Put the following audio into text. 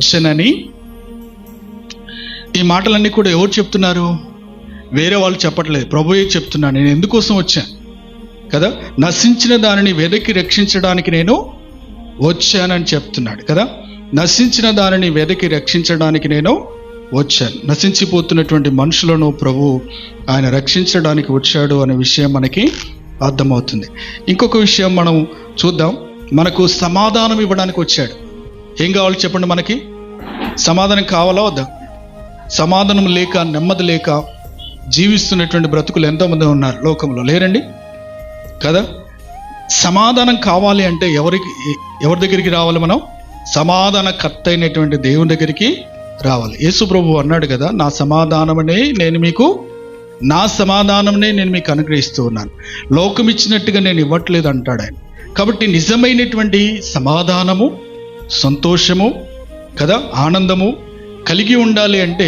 వచ్చానని. ఈ మాటలన్నీ కూడా ఎవరు చెప్తున్నారు? వేరే వాళ్ళు చెప్పట్లేదు, ప్రభువే చెప్తున్నాను. నేను ఎందుకోసం వచ్చాను కదా, నశించిన దానిని వెదకి రక్షించడానికి నేను వచ్చానని చెప్తున్నాడు కదా. నశించిన దానిని వెదకి రక్షించడానికి నేను వచ్చాను. నశించిపోతున్నటువంటి మనుషులను ప్రభు ఆయన రక్షించడానికి వచ్చాడు అనే విషయం మనకి అర్థమవుతుంది. ఇంకొక విషయం మనం చూద్దాం. మనకు సమాధానం ఇవ్వడానికి వచ్చాడు. ఏం కావాలి చెప్పండి? మనకి సమాధానం కావాలా వద్దా? సమాధానం లేక, నెమ్మది లేక జీవిస్తున్నటువంటి బ్రతుకులు ఎంతోమంది ఉన్నారు లోకంలో, లేరండి కదా. సమాధానం కావాలి అంటే ఎవరి దగ్గరికి రావాలి? మనం సమాధానకర్త అయినటువంటి దేవుని దగ్గరికి రావాలి. యేసు ప్రభు అన్నాడు కదా, నా సమాధానమే నేను మీకు అనుగ్రహిస్తూ ఉన్నాను, లోకం ఇచ్చినట్టుగా నేను ఇవ్వట్లేదు అంటాడు ఆయన. కాబట్టి నిజమైనటువంటి సమాధానము, సంతోషము కదా, ఆనందము కలిగి ఉండాలి అంటే